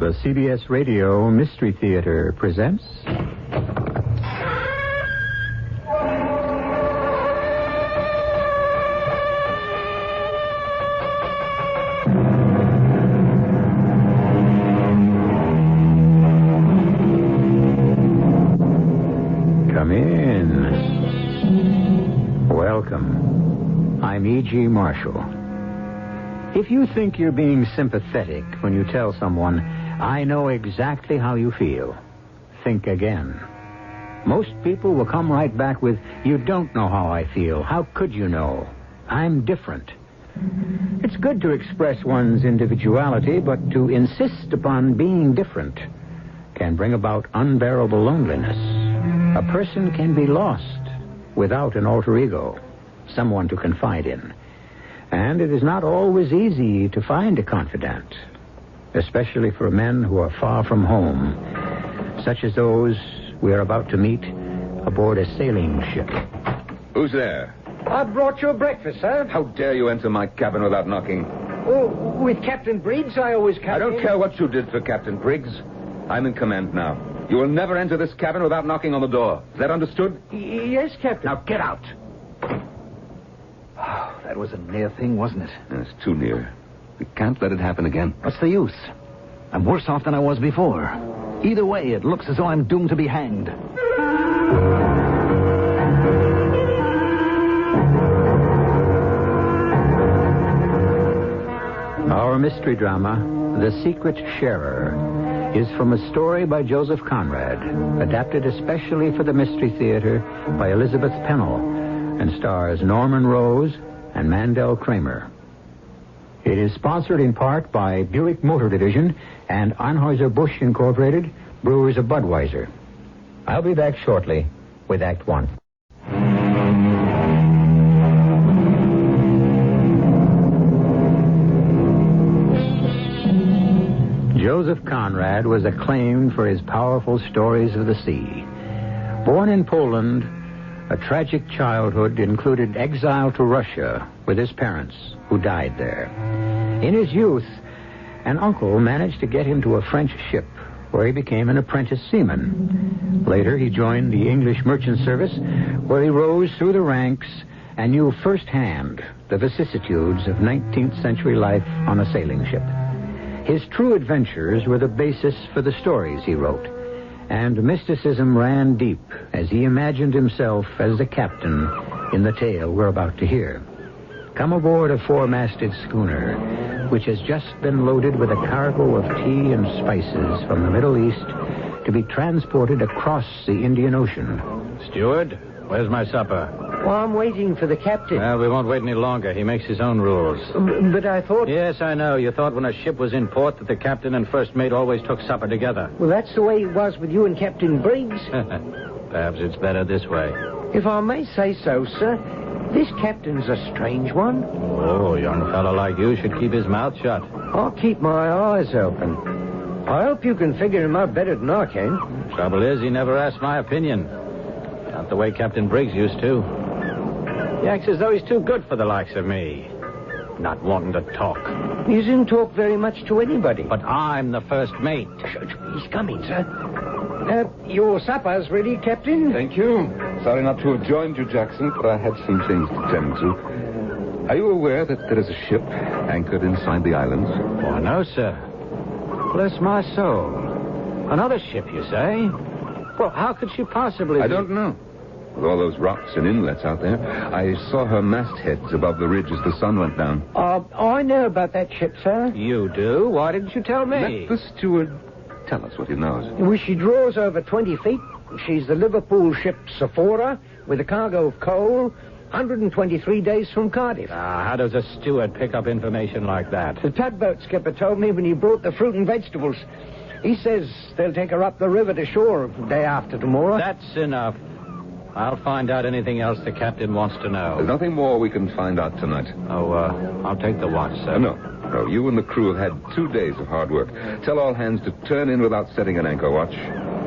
The CBS Radio Mystery Theater presents... Come in. Welcome. I'm E.G. Marshall. If you think you're being sympathetic when you tell someone, I know exactly how you feel, think again. Most people will come right back with, you don't know how I feel. How could you know? I'm different. It's good to express one's individuality, but to insist upon being different can bring about unbearable loneliness. A person can be lost without an alter ego, someone to confide in. And it is not always easy to find a confidant, especially for men who are far from home, such as those we are about to meet aboard a sailing ship. Who's there? I brought your breakfast, sir. How dare you enter my cabin without knocking? Oh, with Captain Briggs, I always come I don't care what you did for Captain Briggs. I'm in command now. You will never enter this cabin without knocking on the door. Is that understood? Yes, Captain. Now get out. Oh, that was a near thing, wasn't it? It's too near. We can't let it happen again. What's the use? I'm worse off than I was before. Either way, it looks as though I'm doomed to be hanged. Our mystery drama, The Secret Sharer, is from a story by Joseph Conrad, adapted especially for the Mystery Theater by Elizabeth Pennell, and stars Norman Rose and Mandel Kramer. It is sponsored in part by Buick Motor Division and Anheuser-Busch Incorporated, Brewers of Budweiser. I'll be back shortly with Act One. Joseph Conrad was acclaimed for his powerful stories of the sea. Born in Poland, a tragic childhood included exile to Russia with his parents, who died there. In his youth, an uncle managed to get him to a French ship, where he became an apprentice seaman. Later, he joined the English merchant service, where he rose through the ranks and knew firsthand the vicissitudes of 19th century life on a sailing ship. His true adventures were the basis for the stories he wrote, and mysticism ran deep as he imagined himself as the captain in the tale we're about to hear. Come aboard a four-masted schooner, which has just been loaded with a cargo of tea and spices from the Middle East to be transported across the Indian Ocean. Steward, where's my supper? Well, I'm waiting for the captain. Well, we won't wait any longer. He makes his own rules. But I thought... Yes, I know. You thought when a ship was in port that the captain and first mate always took supper together. Well, that's the way it was with you and Captain Briggs. Perhaps it's better this way. If I may say so, sir, this captain's a strange one. Oh, a young fellow like you should keep his mouth shut. I'll keep my eyes open. I hope you can figure him out better than I can. Trouble is, he never asked my opinion. Not the way Captain Briggs used to. He acts as though he's too good for the likes of me. Not wanting to talk. He doesn't talk very much to anybody. But I'm the first mate. He's coming, sir. Your supper's ready, Captain? Thank you. Sorry not to have joined you, Jackson, but I had some things to tend to. Are you aware that there is a ship anchored inside the islands? Oh, no, sir. Bless my soul. Another ship, you say? Well, how could she possibly I don't know. With all those rocks and inlets out there, I saw her mastheads above the ridge as the sun went down. I know about that ship, sir. You do? Why didn't you tell me? Let the steward tell us what he knows. Well, she draws over 20 feet. She's the Liverpool ship Sephora with a cargo of coal, 123 days from Cardiff. How does a steward pick up information like that? The tugboat skipper told me when he brought the fruit and vegetables. He says they'll take her up the river to shore the day after tomorrow. That's enough. I'll find out anything else the captain wants to know. There's nothing more we can find out tonight. Oh, I'll take the watch, sir. No, you and the crew have had 2 days of hard work. Tell all hands to turn in without setting an anchor watch.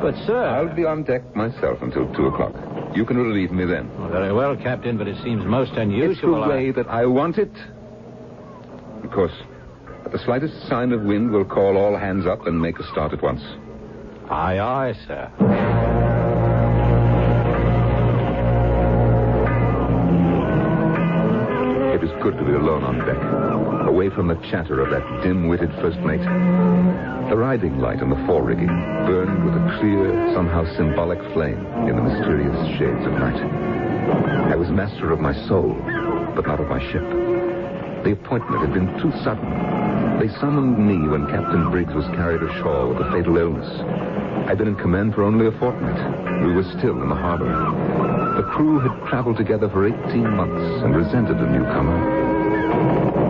But, sir... I'll be on deck myself until 2 o'clock. You can relieve me then. Well, very well, Captain, but it seems most unusual. It's the way that I want it. Of course, at The slightest sign of wind will call all hands up and make a start at once. Aye, aye, sir. It is good to be alone on deck, away from the chatter of that dim-witted first mate. The riding light on the fore-rigging burned with a clear, somehow symbolic flame in the mysterious shades of night. I was master of my soul, but not of my ship. The appointment had been too sudden. They summoned me when Captain Briggs was carried ashore with a fatal illness. I'd been in command for only a fortnight. We were still in the harbor. The crew had traveled together for 18 months and resented the newcomer.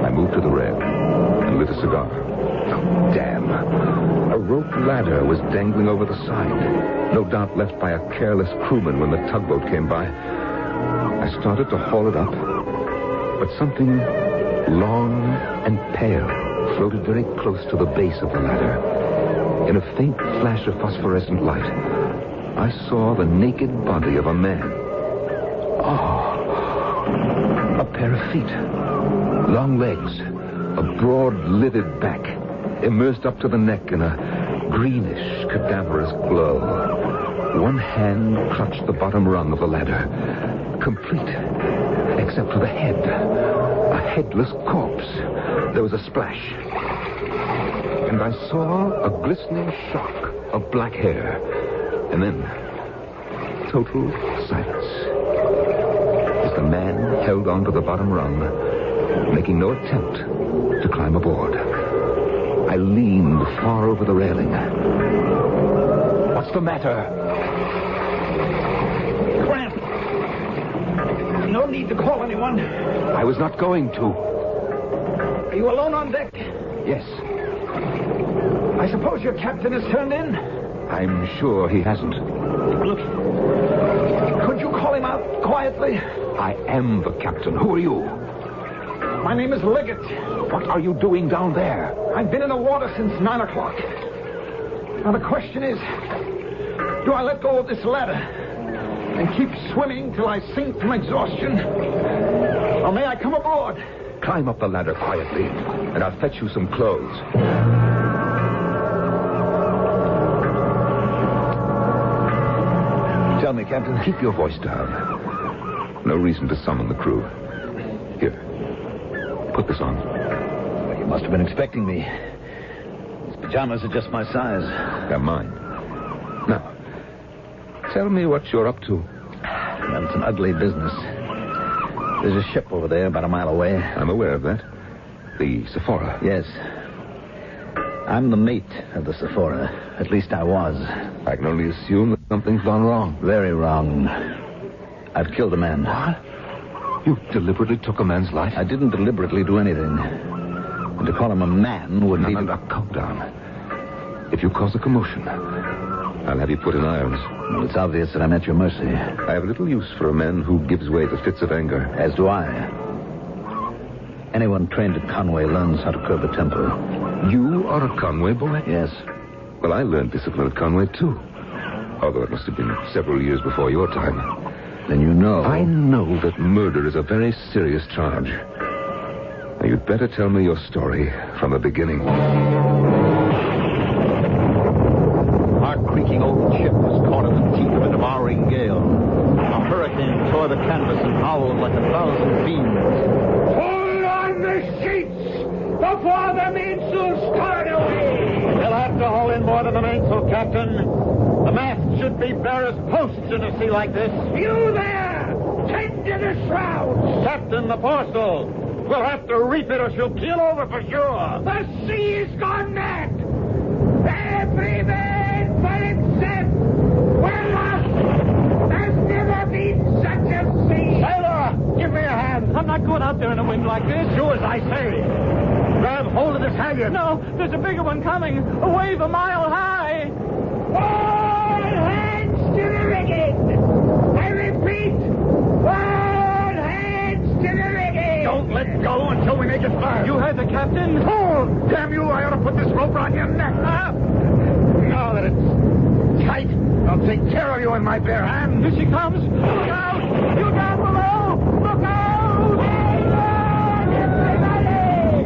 I moved to the rail and lit a cigar. Oh, damn. A rope ladder was dangling over the side, no doubt left by a careless crewman when the tugboat came by. I started to haul it up, but something long and pale floated very close to the base of the ladder. In a faint flash of phosphorescent light, I saw the naked body of a man. Oh, a pair of feet, long legs, a broad, livid back, immersed up to the neck in a greenish, cadaverous glow. One hand clutched the bottom rung of the ladder, complete, except for the head. A headless corpse. There was a splash. And I saw a glistening shock of black hair. And then, total silence. As the man held on to the bottom rung, making no attempt to climb aboard. I leaned far over the railing. What's the matter? Grant! No need to call anyone. I was not going to. Are you alone on deck? Yes. I suppose your captain has turned in? I'm sure he hasn't. Look, could you call him out quietly? I am the captain. Who are you? My name is Liggett. What are you doing down there? I've been in the water since 9 o'clock. Now the question is, do I let go of this ladder and keep swimming till I sink from exhaustion? Or may I come aboard? Climb up the ladder quietly, and I'll fetch you some clothes. Tell me, Captain. Keep your voice down. No reason to summon the crew. Here. Put this on. Well, you must have been expecting me. These pajamas are just my size. They're mine. Now, tell me what you're up to. Well, it's an ugly business. There's a ship over there about a mile away. I'm aware of that. The Sephora. Yes. I'm the mate of the Sephora. At least I was. I can only assume that something's gone wrong. Very wrong. I've killed a man. What? You deliberately took a man's life? I didn't deliberately do anything. And to call him a man would be... No, calm down. If you cause a commotion, I'll have you put in irons. Well, it's obvious that I'm at your mercy. I have little use for a man who gives way to fits of anger. As do I. Anyone trained at Conway learns how to curb a temper. You are a Conway boy? Yes. Well, I learned discipline at Conway, too. Although it must have been several years before your time. Then you know. I know that murder is a very serious charge. Now, you'd better tell me your story from the beginning. Our creaking old ship was caught in the teeth of a devouring gale. A hurricane tore the canvas and howled like 1,000 fiends. Pull on the sheets before the mainsail start away! They'll have to haul in more than the mainsail, Captain. The masts should be bare as posts in a sea like this. You there! Tend to the shrouds! Captain, the foresail. We'll have to reef it or she'll keel over for sure. The sea has gone mad! Every man for himself! We're lost! There's never been such a sea! Sailor, give me a hand. I'm not going out there in a wind like this. Do as I say. Grab hold of this halyard. No, there's a bigger one coming. A wave a mile high. All hands to the rigging! I repeat, all hands to the rigging! Don't let go until we make it fast. You heard the captain? Pull! Damn you, I ought to put this rope around your neck. Now that it's tight, I'll take care of you in my bare hands. Here she comes. Look out! You down below! Look out! Hang on, everybody!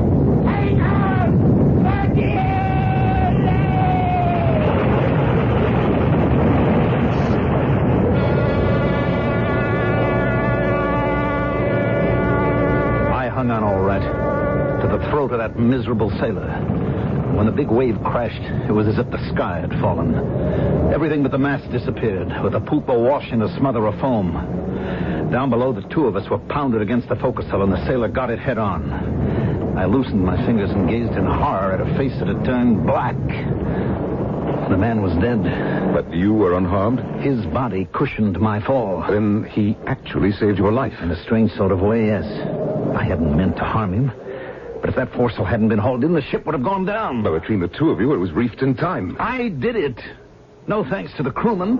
Hang on! miserable sailor. When the big wave crashed, it was as if the sky had fallen. Everything but the mast disappeared, with the poop awash in a smother of foam. Down below, the two of us were pounded against the forecastle, and the sailor got it head on. I loosened my fingers and gazed in horror at a face that had turned black. The man was dead. But you were unharmed? His body cushioned my fall. Then he actually saved your life. In a strange sort of way, yes. I hadn't meant to harm him. But if that foresail hadn't been hauled in, the ship would have gone down. But between the two of you, it was reefed in time. I did it. No thanks to the crewman.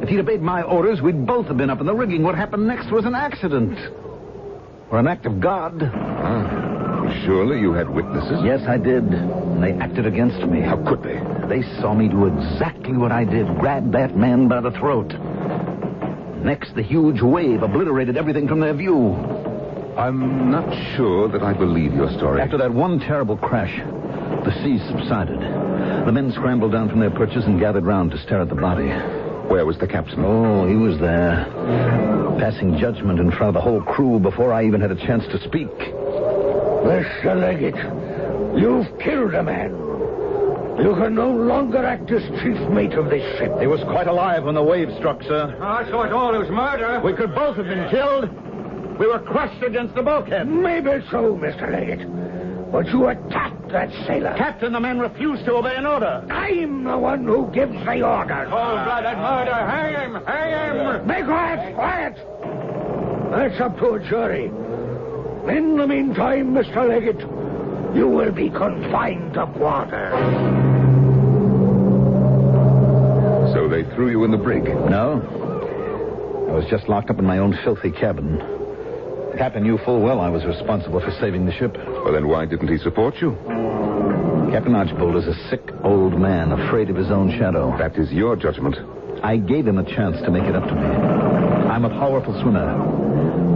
If he'd obeyed my orders, we'd both have been up in the rigging. What happened next was an accident. Or an act of God. Surely you had witnesses? Yes, I did. And they acted against me. How could they? They saw me do exactly what I did. Grab that man by the throat. Next, the huge wave obliterated everything from their view. I'm not sure that I believe your story. After that one terrible crash, the sea subsided. The men scrambled down from their perches and gathered round to stare at the body. Where was the captain? Oh, he was there, passing judgment in front of the whole crew before I even had a chance to speak. Mr. Leggett, you've killed a man. You can no longer act as chief mate of this ship. He was quite alive when the wave struck, sir. I saw it all. It was murder. We could both have been killed. We were crushed against the bulkhead. Maybe so, Mr. Leggett. But you attacked that sailor. Captain, the man refused to obey an order. I'm the one who gives the orders. Cold-blooded murder. Hang him! Hang him! Be quiet! Quiet! That's up to a jury. In the meantime, Mr. Leggett, you will be confined to quarters. So they threw you in the brig? No. I was just locked up in my own filthy cabin. Captain knew full well I was responsible for saving the ship. Well, then why didn't he support you? Captain Archbold is a sick old man, afraid of his own shadow. That is your judgment. I gave him a chance to make it up to me. I'm a powerful swimmer.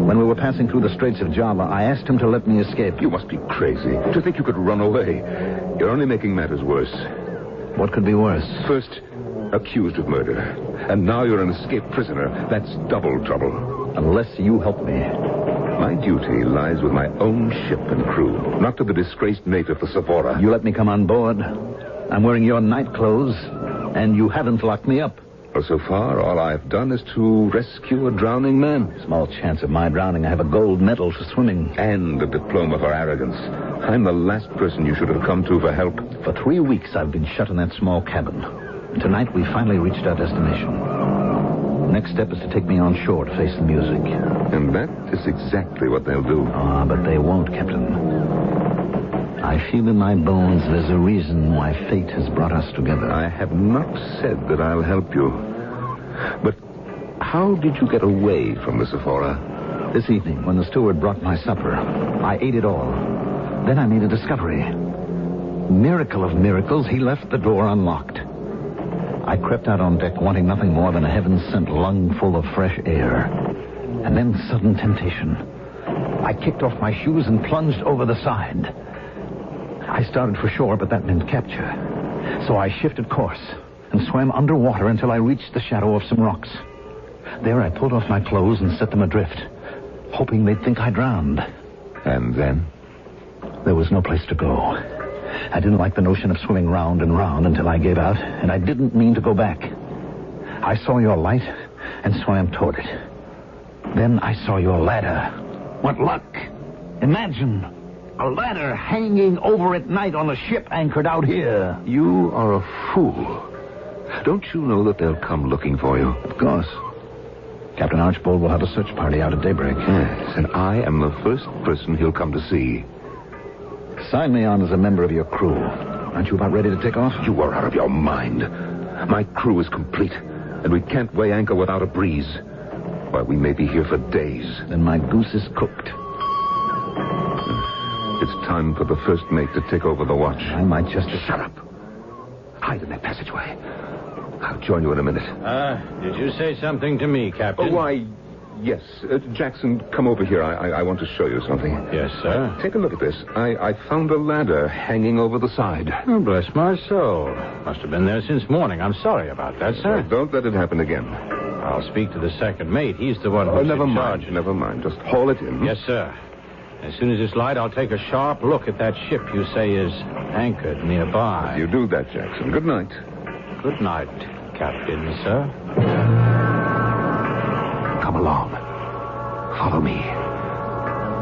When we were passing through the Straits of Java, I asked him to let me escape. You must be crazy to think you could run away. You're only making matters worse. What could be worse? First, accused of murder. And now you're an escaped prisoner. That's double trouble. Unless you help me. My duty lies with my own ship and crew, not to the disgraced mate of the Sephora. You let me come on board. I'm wearing your night clothes, and you haven't locked me up. Well, so far, all I've done is to rescue a drowning man. Small chance of my drowning. I have a gold medal for swimming. And a diploma for arrogance. I'm the last person you should have come to for help. For 3 weeks, I've been shut in that small cabin. Tonight, we finally reached our destination. Next step is to take me on shore to face the music. And that is exactly what they'll do. Ah, but they won't, Captain. I feel in my bones there's a reason why fate has brought us together. I have not said that I'll help you. But how did you get away from the Sephora? This evening, when the steward brought my supper, I ate it all. Then I made a discovery. Miracle of miracles, he left the door unlocked. I crept out on deck, wanting nothing more than a heaven-sent lung full of fresh air. And then sudden temptation. I kicked off my shoes and plunged over the side. I started for shore, but that meant capture. So I shifted course and swam underwater until I reached the shadow of some rocks. There I pulled off my clothes and set them adrift, hoping they'd think I drowned. And then? There was no place to go. I didn't like the notion of swimming round and round until I gave out, and I didn't mean to go back. I saw your light and swam toward it. Then I saw your ladder. What luck! Imagine a ladder hanging over at night on a ship anchored out here. You are a fool. Don't you know that they'll come looking for you? Of course. Captain Archbold will have a search party out at daybreak. Yes, and I am the first person he'll come to see. Sign me on as a member of your crew. Aren't you about ready to take off? You are out of your mind. My crew is complete, and we can't weigh anchor without a breeze. Why, we may be here for days. Then my goose is cooked. It's time for the first mate to take over the watch. I might just... Shut up. Hide in that passageway. I'll join you in a minute. Did you say something to me, Captain? Oh, why, yes. Jackson, come over here. I want to show you something. Yes, sir. Take a look at this. I found a ladder hanging over the side. Oh, bless my soul. Must have been there since morning. I'm sorry about that, sir. Don't let it happen again. I'll speak to the second mate. He's the one who's never in mind. charge. Never mind. Just haul it in. Yes, sir. As soon as it's light, I'll take a sharp look at that ship you say is anchored nearby. You do that, Jackson. Good night. Good night, Captain, sir. Come along. Follow me.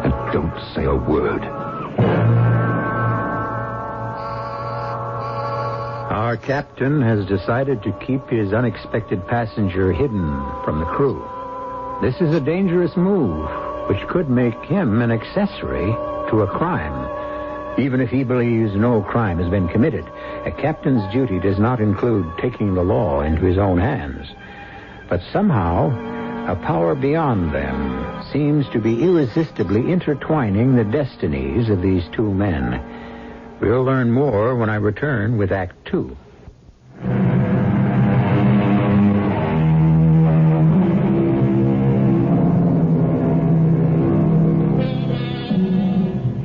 And don't say a word. Our captain has decided to keep his unexpected passenger hidden from the crew. This is a dangerous move, which could make him an accessory to a crime. Even if he believes no crime has been committed, a captain's duty does not include taking the law into his own hands. But somehow, a power beyond them seems to be irresistibly intertwining the destinies of these two men. We'll learn more when I return with Act 2.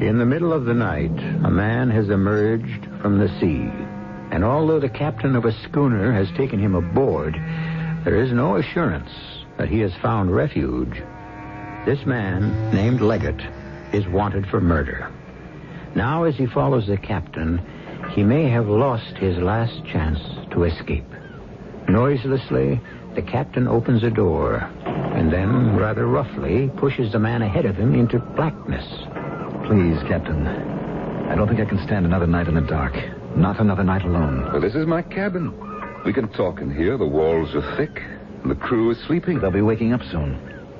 In the middle of the night, a man has emerged from the sea. And although the captain of a schooner has taken him aboard, there is no assurance that he has found refuge. This man, named Leggett, is wanted for murder. Now, as he follows the captain, he may have lost his last chance to escape. Noiselessly, the captain opens a door, and then, rather roughly, pushes the man ahead of him into blackness. Please, Captain. I don't think I can stand another night in the dark. Not another night alone. Well, this is my cabin. We can talk in here. The walls are thick, and the crew is sleeping. They'll be waking up soon.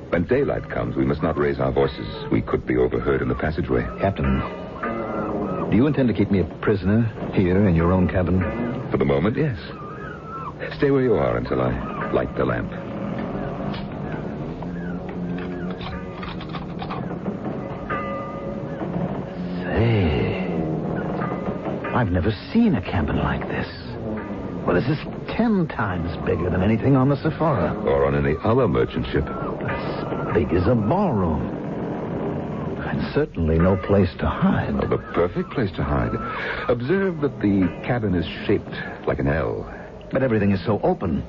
When daylight comes, we must not raise our voices. We could be overheard in the passageway. Captain, do you intend to keep me a prisoner here in your own cabin? For the moment, yes. Stay where you are until I light the lamp. Say, I've never seen a cabin like this. Well, this is 10 times bigger than anything on the Sephora. Or on any other merchant ship. As big as a ballroom. And certainly no place to hide. Oh, the perfect place to hide. Observe that the cabin is shaped like an L. But everything is so open.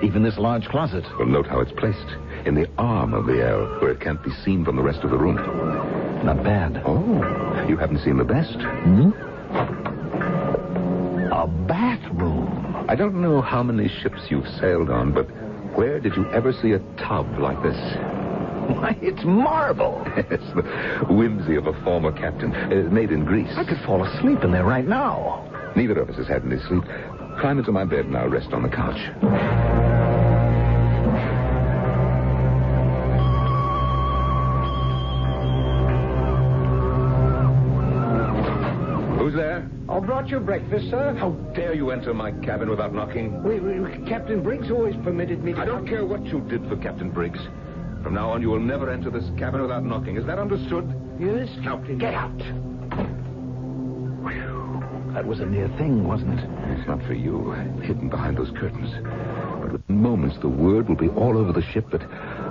Even this large closet. Well, note how it's placed. In the arm of the L, where it can't be seen from the rest of the room. Not bad. Oh, you haven't seen the best. A bathroom. I don't know how many ships you've sailed on, but where did you ever see a tub like this? Why, it's marble. It's the whimsy of a former captain, made in Greece. I could fall asleep in there right now. Neither of us has had any sleep. Climb into my bed and I'll rest on the couch. Who's there? I brought you breakfast, sir. How dare you enter my cabin without knocking? Captain Briggs always permitted me to... I don't care what you did for Captain Briggs. From now on, you will never enter this cabin without knocking. Is that understood? Yes, Captain. Get out. Whew. That was a near thing, wasn't it? It's not for you, hidden behind those curtains. But within moments, the word will be all over the ship that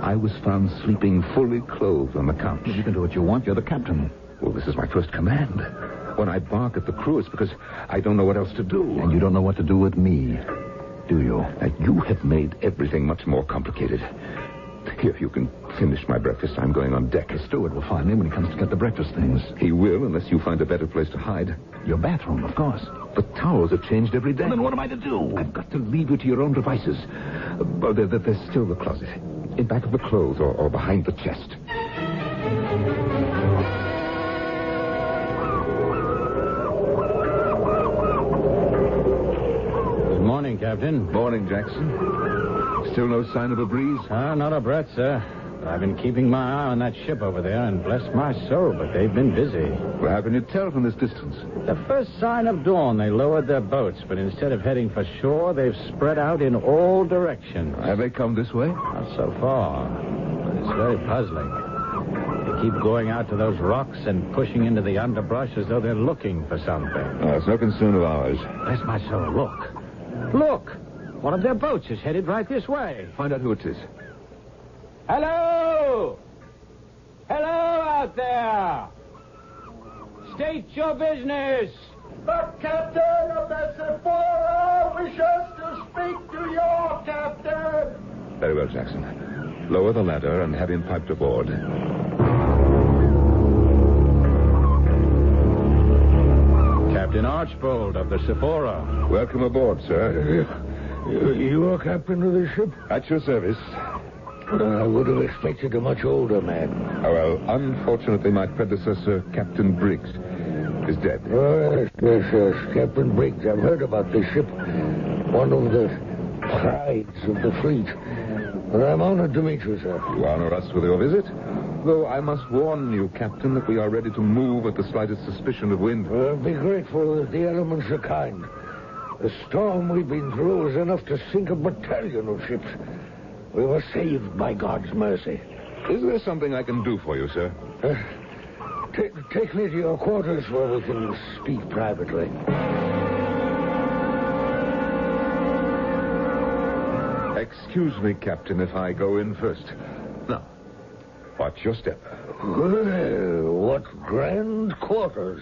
I was found sleeping fully clothed on the couch. You can do what you want. You're the captain. Well, this is my first command. When I bark at the crew, it's because I don't know what else to do. And you don't know what to do with me, do you? Now, you have made everything much more complicated. Here, you can finish my breakfast. I'm going on deck. The steward will find me when he comes to get the breakfast things. He will, unless you find a better place to hide. Your bathroom, of course. The towels are changed every day. Well, then what am I to do? I've got to leave you to your own devices. There's still the closet. In back of the clothes or behind the chest. Good morning, Captain. Morning, Jackson. Still no sign of a breeze? Not a breath, sir. I've been keeping my eye on that ship over there, and bless my soul, but they've been busy. Well, how can you tell from this distance? The first sign of dawn, they lowered their boats, but instead of heading for shore, they've spread out in all directions. Have they come this way? Not so far, but it's very puzzling. They keep going out to those rocks and pushing into the underbrush as though they're looking for something. It's no concern of ours. Bless my soul, look. Look! One of their boats is headed right this way. Find out who it is. Hello! Hello out there! State your business! The captain of the Sephora wishes to speak to your captain. Very well, Jackson. Lower the ladder and have him piped aboard. Captain Archbold of the Sephora. Welcome aboard, sir. You are captain of the ship? At your service. I would have expected a much older man. Oh, well, unfortunately, my predecessor, Captain Briggs, is dead. Oh, yes. Captain Briggs. I've heard about this ship. One of the prides of the fleet. And I'm honored to meet you, sir. You honor us with your visit. Though I must warn you, Captain, that we are ready to move at the slightest suspicion of wind. Well, be grateful that the elements are kind. The storm we've been through is enough to sink a battalion of ships. We were saved by God's mercy. Is there something I can do for you, sir? Take me to your quarters where we can speak privately. Excuse me, Captain, if I go in first. Now, watch your step. Well, what grand quarters.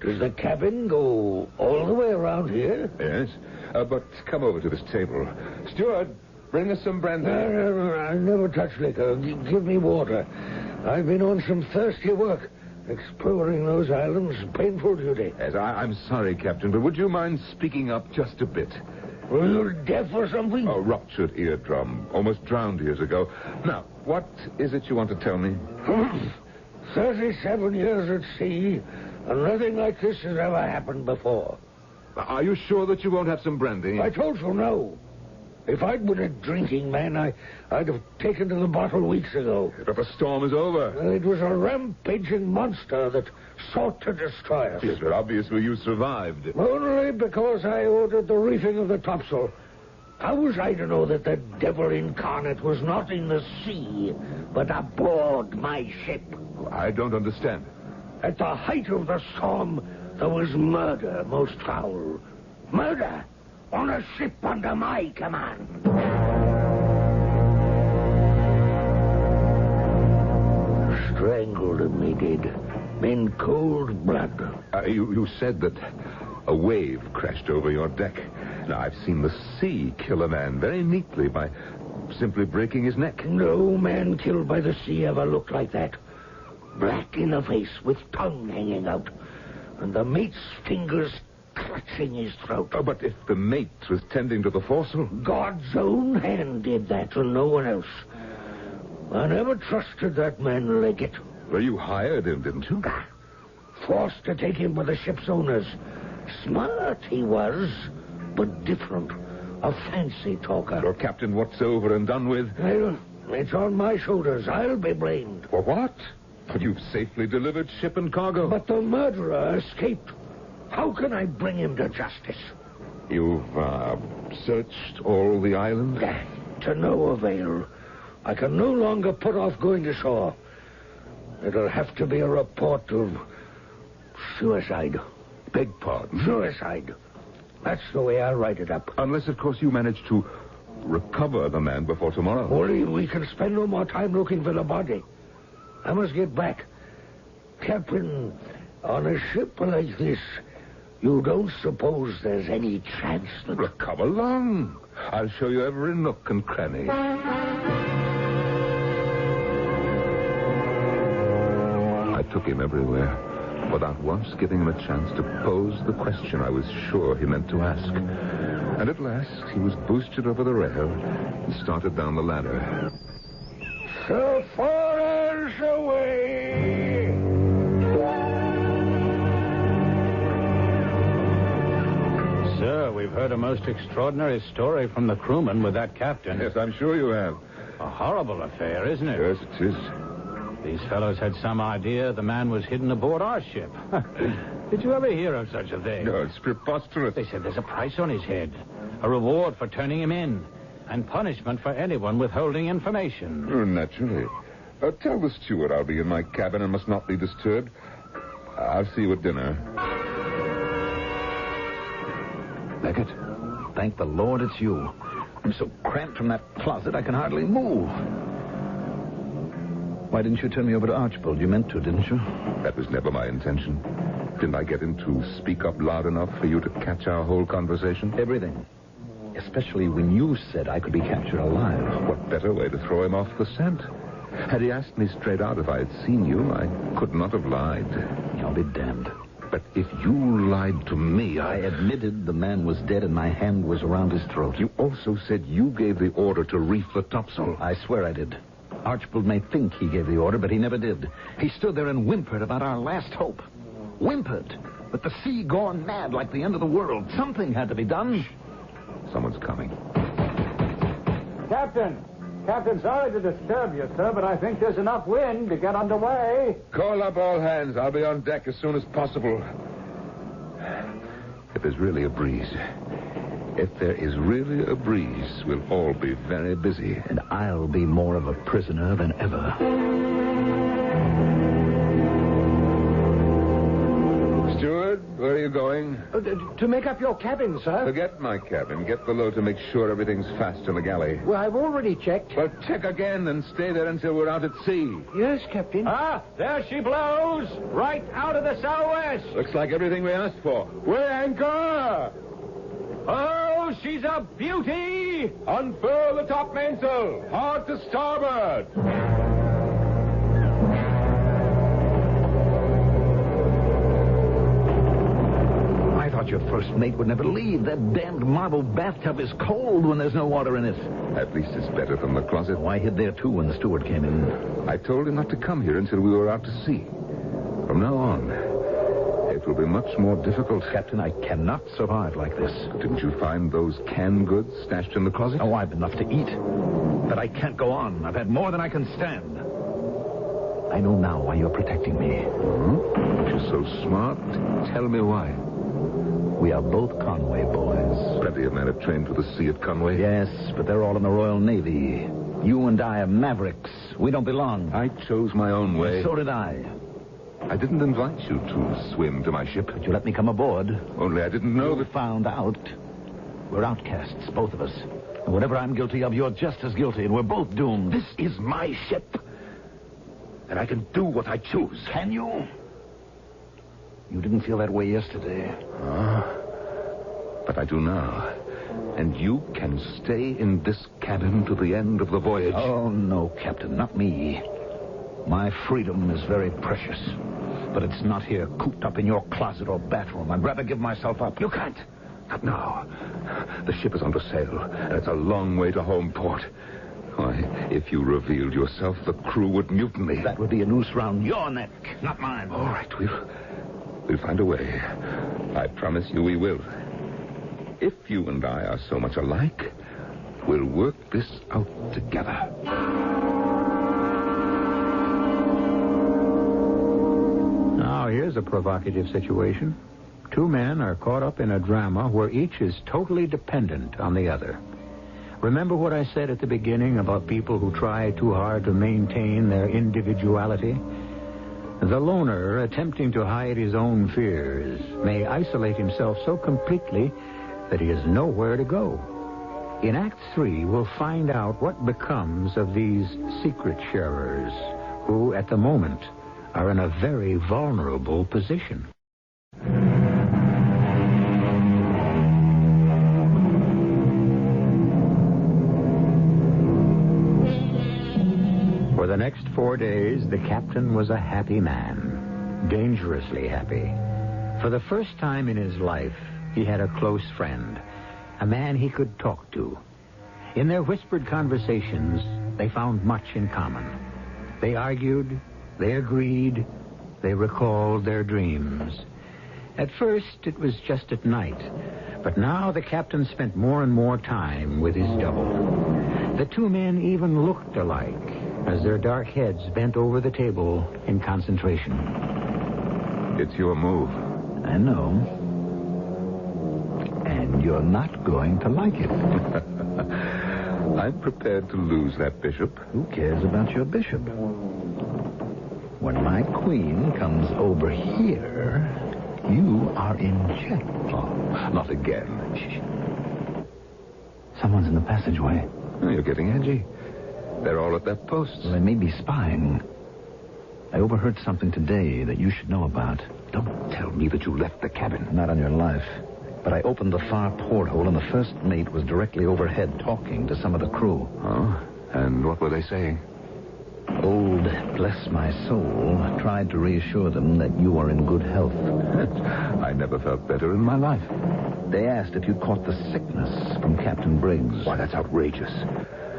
Does the cabin go all the way around here? Yes, but come over to this table. Steward, bring us some brandy. I never touch liquor. Give me water. I've been on some thirsty work. Exploring those islands, painful duty. Yes, I'm sorry, Captain, but would you mind speaking up just a bit? Were you deaf or something? A ruptured eardrum. Almost drowned years ago. Now, what is it you want to tell me? 37 years at sea, and nothing like this has ever happened before. Are you sure that you won't have some brandy? I told you no. If I'd been a drinking man, I'd have taken to the bottle weeks ago. But the storm is over. It was a rampaging monster that sought to destroy us. Yes, but obviously you survived. Only because I ordered the reefing of the topsail. How was I to know that the devil incarnate was not in the sea, but aboard my ship? I don't understand. At the height of the storm, there was murder most foul. Murder on a ship under my command. Strangled him, he did. In cold blood. You said that a wave crashed over your deck. Now, I've seen the sea kill a man very neatly by simply breaking his neck. No man killed by the sea ever looked like that. Black in the face with tongue hanging out. And the mate's fingers clutching his throat. Oh, but if the mate was tending to the foresail? God's own hand did that and no one else. I never trusted that man Leggett. Well, you hired him, didn't you? Forced to take him with the ship's owners. Smart he was, but different. A fancy talker. Well, Captain, what's over and done with? Well, it's on my shoulders. I'll be blamed. For what? But you've safely delivered ship and cargo. But the murderer escaped. How can I bring him to justice? You've, searched all the island? To no avail. I can no longer put off going to shore. It'll have to be a report of suicide. Beg pardon? Suicide. That's the way I'll write it up. Unless, of course, you manage to recover the man before tomorrow. Only we can spend no more time looking for the body. I must get back. Captain, on a ship like this, you don't suppose there's any chance that... Well, come along. I'll show you every nook and cranny. I took him everywhere, without once giving him a chance to pose the question I was sure he meant to ask. And at last, he was boosted over the rail and started down the ladder. So far as away. Sir, we've heard a most extraordinary story from the crewman with that captain. Yes, I'm sure you have. A horrible affair, isn't it? Yes, it is. These fellows had some idea the man was hidden aboard our ship. Did you ever hear of such a thing? No, it's preposterous. They said there's a price on his head, a reward for turning him in, and punishment for anyone withholding information. Oh, naturally. Tell the steward I'll be in my cabin and must not be disturbed. I'll see you at dinner. Leggett, thank the Lord it's you. I'm so cramped from that closet I can hardly move. Why didn't you turn me over to Archbold? You meant to, didn't you? That was never my intention. Didn't I get him to speak up loud enough for you to catch our whole conversation? Everything. Especially when you said I could be captured alive. What better way to throw him off the scent? Had he asked me straight out if I had seen you, I could not have lied. I'll be damned. But if you lied to me, I admitted the man was dead and my hand was around his throat. You also said you gave the order to reef the topsail. I swear I did. Archibald may think he gave the order, but he never did. He stood there and whimpered about our last hope. Whimpered. But the sea gone mad like the end of the world. Something had to be done. Someone's coming. Captain, sorry to disturb you, sir, but I think there's enough wind to get underway. Call up all hands. I'll be on deck as soon as possible. If there's really a breeze, we'll all be very busy. And I'll be more of a prisoner than ever. Steward, where are you going? To make up your cabin, sir. Forget my cabin. Get below to make sure everything's fast in the galley. Well, I've already checked. Well, check again and stay there until we're out at sea. Yes, Captain. Ah, there she blows, right out of the southwest. Looks like everything we asked for. Weigh anchor. Oh, she's a beauty. Unfurl the top mainsail. Hard to starboard. I thought your first mate would never leave. That damned marble bathtub is cold when there's no water in it. At least it's better from the closet. Oh, I hid there, too, when the steward came in. I told him not to come here until we were out to sea. From now on, it will be much more difficult. Captain, I cannot survive like this. Didn't you find those canned goods stashed in the closet? Oh, I've enough to eat. But I can't go on. I've had more than I can stand. I know now why you're protecting me. If you're so smart, tell me why. We are both Conway boys. Plenty of men have trained for the sea at Conway. Yes, but they're all in the Royal Navy. You and I are mavericks. We don't belong. I chose my own way. So did I. I didn't invite you to swim to my ship. But you let me come aboard. Only I didn't know that... Found out. We're outcasts, both of us. And whatever I'm guilty of, you're just as guilty, and we're both doomed. This is my ship. And I can do what I choose. Can you? You didn't feel that way yesterday. But I do now. And you can stay in this cabin to the end of the voyage. Oh, no, Captain, not me. My freedom is very precious. But it's not here, cooped up in your closet or bathroom. I'd rather give myself up. You can't. Not now. The ship is under sail, and it's a long way to home port. Why, if you revealed yourself, the crew would mutiny. That would be a noose round your neck, not mine. All right, we'll find a way. I promise you we will. If you and I are so much alike, we'll work this out together. Now, here's a provocative situation. Two men are caught up in a drama where each is totally dependent on the other. Remember what I said at the beginning about people who try too hard to maintain their individuality? The loner, attempting to hide his own fears, may isolate himself so completely that he has nowhere to go. In Act 3, we'll find out what becomes of these secret sharers who, at the moment, are in a very vulnerable position. For the next 4 days, the captain was a happy man, dangerously happy. For the first time in his life, he had a close friend, a man he could talk to. In their whispered conversations, they found much in common. They argued, they agreed, they recalled their dreams. At first, it was just at night, but now the captain spent more and more time with his double. The two men even looked alike as their dark heads bent over the table in concentration. It's your move. I know. And you're not going to like it. I'm prepared to lose that bishop. Who cares about your bishop? When my queen comes over here, you are in check. Oh, not again. Shh. Someone's in the passageway. Oh, you're getting edgy. They're all at their posts. Well, they may be spying. I overheard something today that you should know about. Don't tell me that you left the cabin. Not on your life. But I opened the far porthole, and the first mate was directly overhead talking to some of the crew. Oh? And what were they saying? Old Bless My Soul tried to reassure them that you are in good health. I never felt better in my life. They asked if you'd caught the sickness from Captain Briggs. Why, that's outrageous.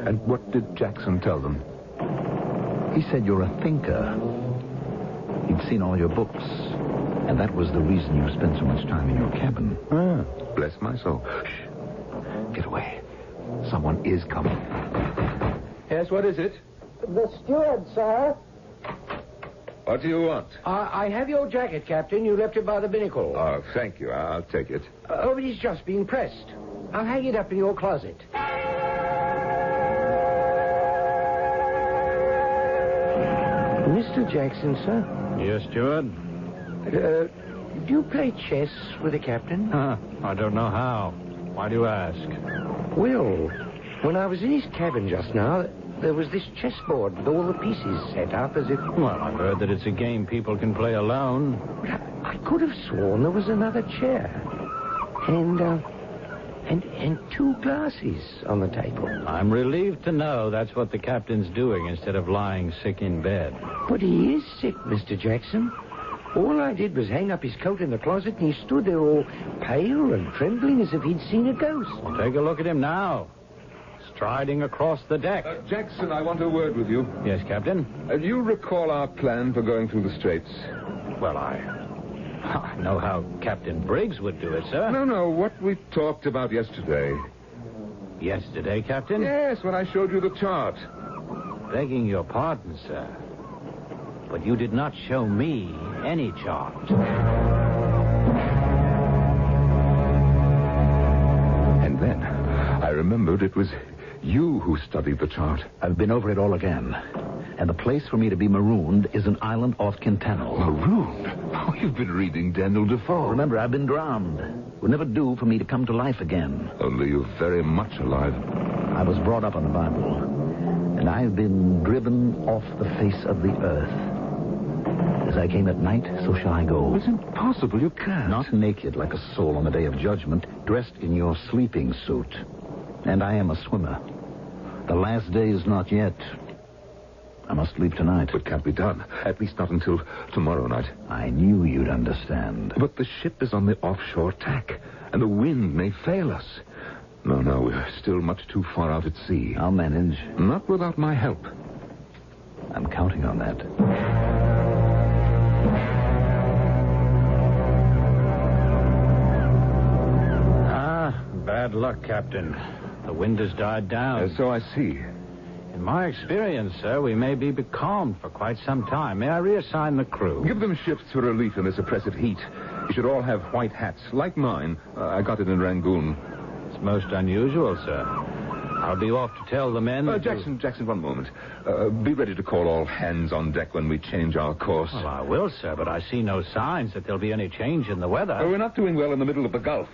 And what did Jackson tell them? He said you're a thinker. He'd seen all your books, and that was the reason you spent so much time in your cabin. Ah, bless my soul. Shh. Get away. Someone is coming. Yes, what is it? The steward, sir. What do you want? I have your jacket, Captain. You left it by the binnacle. Oh, thank you. I'll take it. It is just being pressed. I'll hang it up in your closet. Mr. Jackson, sir. Yes, steward? Do you play chess with the captain? I don't know how. Why do you ask? Well, when I was in his cabin just now, there was this chessboard with all the pieces set up as if... Well, I've heard that it's a game people can play alone. I could have sworn there was another chair. And two glasses on the table. I'm relieved to know that's what the captain's doing instead of lying sick in bed. But he is sick, Mr. Jackson. All I did was hang up his coat in the closet, and he stood there all pale and trembling as if he'd seen a ghost. Well, take a look at him now. Striding across the deck. Jackson, I want a word with you. Yes, Captain? Do you recall our plan for going through the Straits? Well, I know how Captain Briggs would do it, sir. No, what we talked about yesterday. Yesterday, Captain? Yes, when I showed you the chart. Begging your pardon, sir. But you did not show me any chart. And then I remembered it was you who studied the chart. I've been over it all again. And the place for me to be marooned is an island off Quintano. Marooned? Oh, you've been reading Daniel Defoe. Remember, I've been drowned. It would never do for me to come to life again. Only you're very much alive. I was brought up on the Bible. And I've been driven off the face of the earth. As I came at night, so shall I go. It's impossible. You can't. Not naked like a soul on the day of judgment, dressed in your sleeping suit. And I am a swimmer. The last day is not yet. I must leave tonight. But can't be done. At least not until tomorrow night. I knew you'd understand. But the ship is on the offshore tack, and the wind may fail us. No, we're still much too far out at sea. I'll manage. Not without my help. I'm counting on that. Bad luck, Captain. The wind has died down. So I see. In my experience, sir, we may be becalmed for quite some time. May I reassign the crew? Give them ships for relief in this oppressive heat. You should all have white hats, like mine. I got it in Rangoon. It's most unusual, sir. I'll be off to tell the men... Jackson, one moment. Be ready to call all hands on deck when we change our course. Well, I will, sir, but I see no signs that there'll be any change in the weather. We're not doing well in the middle of the Gulf.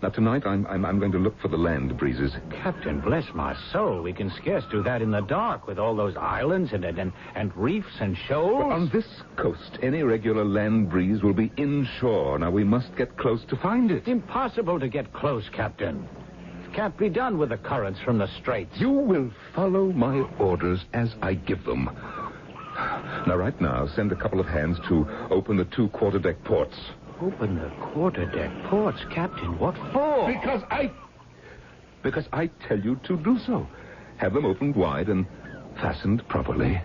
Now, tonight, I'm going to look for the land breezes. Captain, bless my soul. We can scarce do that in the dark with all those islands and reefs and shoals. But on this coast, any regular land breeze will be inshore. Now, we must get close to find it. Impossible to get close, Captain. It can't be done with the currents from the Straits. You will follow my orders as I give them. Now, right now, send a couple of hands to open the 2 quarterdeck ports. Open the quarterdeck ports, Captain. What for? Because I tell you to do so. Have them opened wide and fastened properly.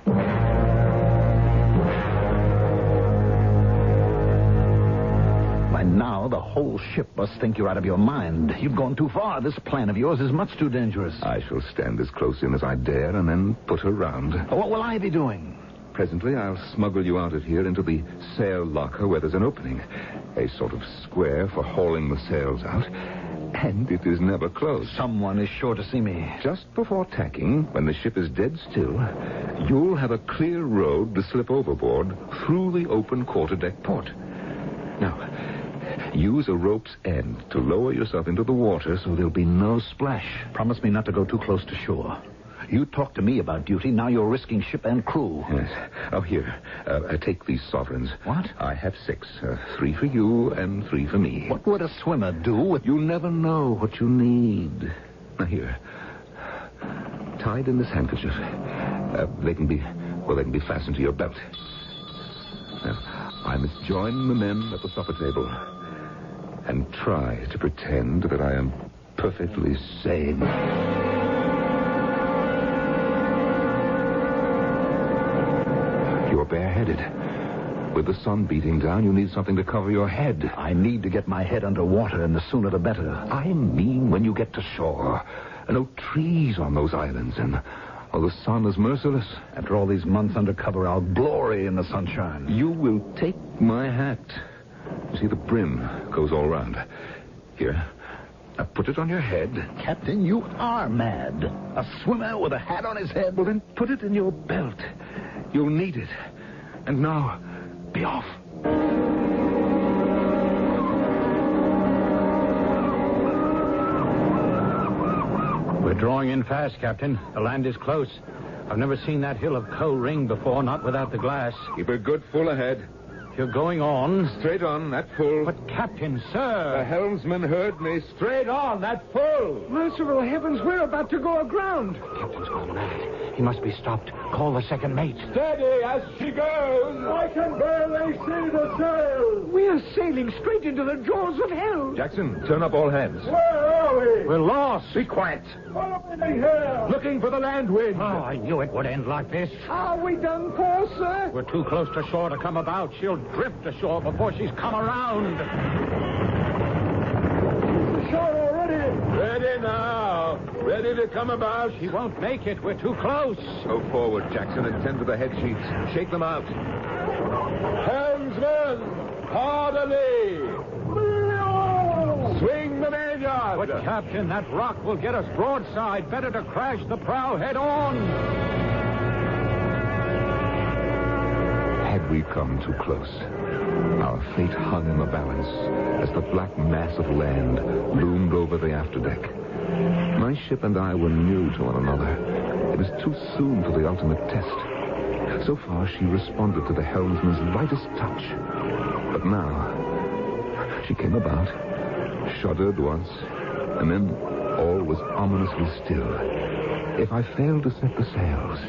By now, the whole ship must think you're out of your mind. You've gone too far. This plan of yours is much too dangerous. I shall stand as close in as I dare and then put her round. What will I be doing? Presently, I'll smuggle you out of here into the sail locker where there's an opening. A sort of square for hauling the sails out. And it is never closed. Someone is sure to see me. Just before tacking, when the ship is dead still, you'll have a clear road to slip overboard through the open quarterdeck port. Now, use a rope's end to lower yourself into the water so there'll be no splash. Promise me not to go too close to shore. You talked to me about duty. Now you're risking ship and crew. Yes. Oh, here. Take these sovereigns. What? I have 6. 3 for you and 3 for me. What would a swimmer do with... You never know what you need. Now, here. Tied in this handkerchief. They can be fastened to your belt. Now, I must join the men at the supper table and try to pretend that I am perfectly sane. You're bareheaded. With the sun beating down, you need something to cover your head. I need to get my head under water, and the sooner the better. I mean when you get to shore. No trees on those islands, and the sun is merciless. After all these months under cover, I'll glory in the sunshine. You will take my hat. You see, the brim goes all round. Here. Now put it on your head. Captain, you are mad. A swimmer with a hat on his head? Well, then put it in your belt. You'll need it. And now, be off. We're drawing in fast, Captain. The land is close. I've never seen that hill of coal ring before, not without the glass. Keep a good full ahead. You're going on. Straight on, that full. But, Captain, sir... The helmsman heard me. Straight on, that full. Merciful heavens, we're about to go aground. Captain's gone mad. He must be stopped. Call the second mate. Steady as she goes. I can barely see the sail. We are sailing straight into the jaws of hell. Jackson, turn up all hands. Where are we? We're lost. Be quiet. Following here. Looking for the land wind. Oh, I knew it would end like this. Are we done for, sir? We're too close to shore to come about. She'll drift ashore before she's come around. Shore already. Ready now. Ready to come about. She won't make it. We're too close. Go forward, Jackson, and tend to the head sheets. Shake them out. Helmsman, hard alee. Swing the mainyard. But, Captain, that rock will get us broadside. Better to crash the prow head on. Had we come too close, our fate hung in the balance as the black mass of land loomed over the afterdeck. My ship and I were new to one another. It was too soon for the ultimate test. So far, she responded to the helmsman's lightest touch. But now, she came about, shuddered once, and then all was ominously still. If I failed to set the sails,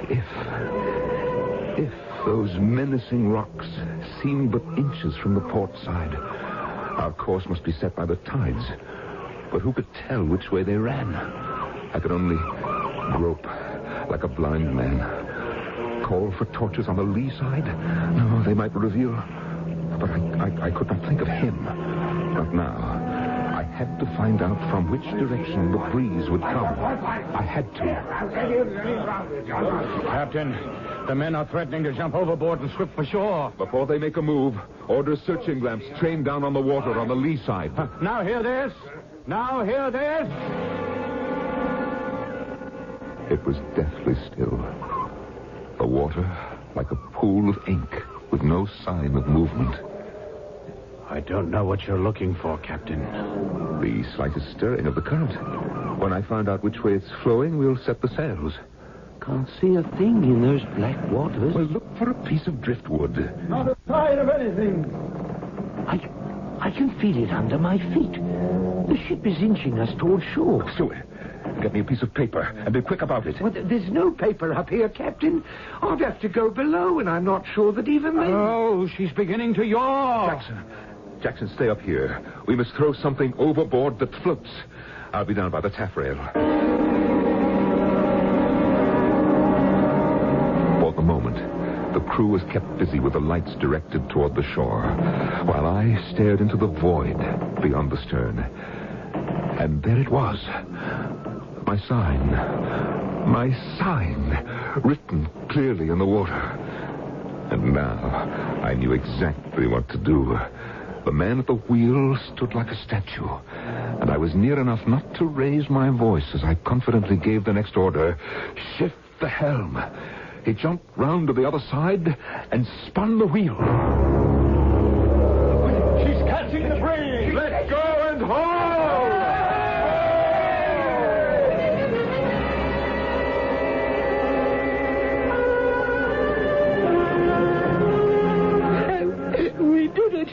if those menacing rocks seemed but inches from the port side, our course must be set by the tides. But who could tell which way they ran? I could only grope like a blind man. Call for torches on the lee side? No, they might reveal. But I could not think of him. Not now. I had to find out from which direction the breeze would come. I had to. Captain, the men are threatening to jump overboard and swim for shore. Before they make a move, order searching lamps trained down on the water on the lee side. Now hear this. Now hear this. It was deathly still. The water like a pool of ink with no sign of movement. I don't know what you're looking for, Captain. The slightest stirring of the current. When I find out which way it's flowing, we'll set the sails. Can't see a thing in those black waters. Well, look for a piece of driftwood. Not a sign of anything. I can feel it under my feet. The ship is inching us toward shore. Steward, get me a piece of paper and be quick about it. Well, there's no paper up here, Captain. I'd have to go below, and I'm not sure that even then... Oh, she's beginning to yaw. Jackson, stay up here. We must throw something overboard that floats. I'll be down by the taffrail. For the moment, the crew was kept busy with the lights directed toward the shore, while I stared into the void beyond the stern. And there it was. My sign, written clearly in the water. And now I knew exactly what to do. The man at the wheel stood like a statue, and I was near enough not to raise my voice as I confidently gave the next order. Shift the helm. He jumped round to the other side and spun the wheel. She's catching the breeze. Let go and hold.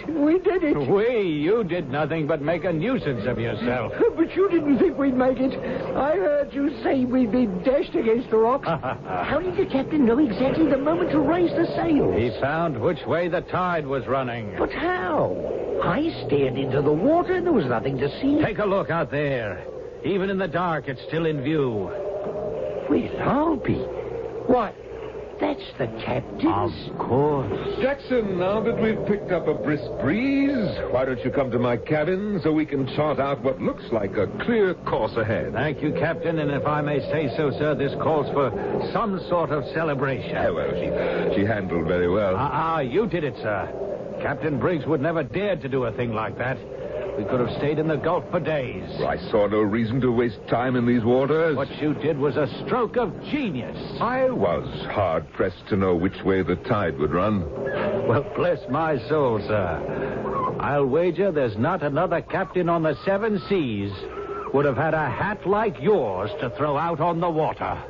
We did it. We, you? You did nothing but make a nuisance of yourself. But you didn't think we'd make it. I heard you say we'd be dashed against the rocks. How did the captain know exactly the moment to raise the sails? He found which way the tide was running. But how? I stared into the water and there was nothing to see. Take a look out there. Even in the dark, it's still in view. Well, I'll be. What? That's the captain's? Of course. Jackson, now that we've picked up a brisk breeze, why don't you come to my cabin so we can chart out what looks like a clear course ahead? Thank you, Captain, and if I may say so, sir, this calls for some sort of celebration. Well, she handled very well. You did it, sir. Captain Briggs would never dared to do a thing like that. We could have stayed in the Gulf for days. Well, I saw no reason to waste time in these waters. What you did was a stroke of genius. I was hard-pressed to know which way the tide would run. Well, bless my soul, sir. I'll wager there's not another captain on the 7 seas would have had a hat like yours to throw out on the water.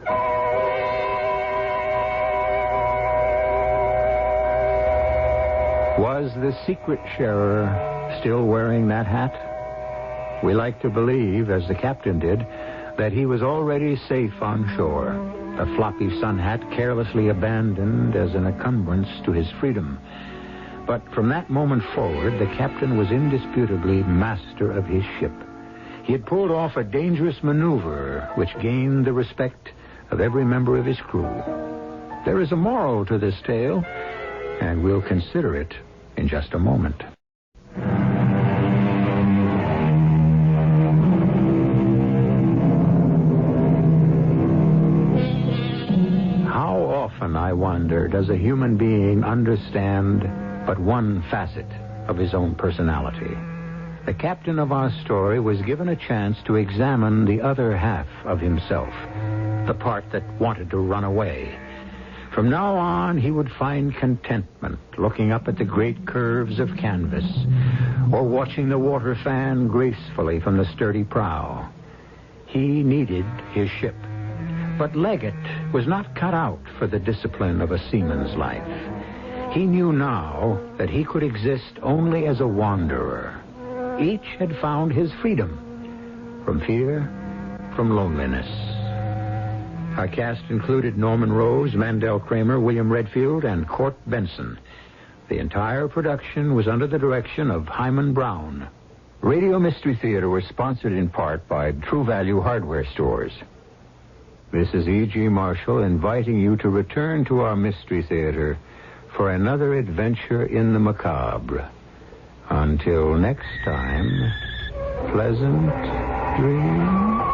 Was the secret sharer still wearing that hat? We like to believe, as the captain did, that he was already safe on shore, the floppy sun hat carelessly abandoned as an encumbrance to his freedom. But from that moment forward, the captain was indisputably master of his ship. He had pulled off a dangerous maneuver which gained the respect of every member of his crew. There is a moral to this tale, and we'll consider it in just a moment. How often, I wonder, does a human being understand but one facet of his own personality? The captain of our story was given a chance to examine the other half of himself, the part that wanted to run away. From now on, he would find contentment looking up at the great curves of canvas or watching the water fan gracefully from the sturdy prow. He needed his ship. But Leggett was not cut out for the discipline of a seaman's life. He knew now that he could exist only as a wanderer. Each had found his freedom from fear, from loneliness. Our cast included Norman Rose, Mandel, Kramer, William Redfield, and Court Benson. The entire production was under the direction of Hyman Brown. Radio Mystery Theater was sponsored in part by True Value Hardware Stores. This is E.G. Marshall inviting you to return to our Mystery Theater for another adventure in the macabre. Until next time, pleasant dreams.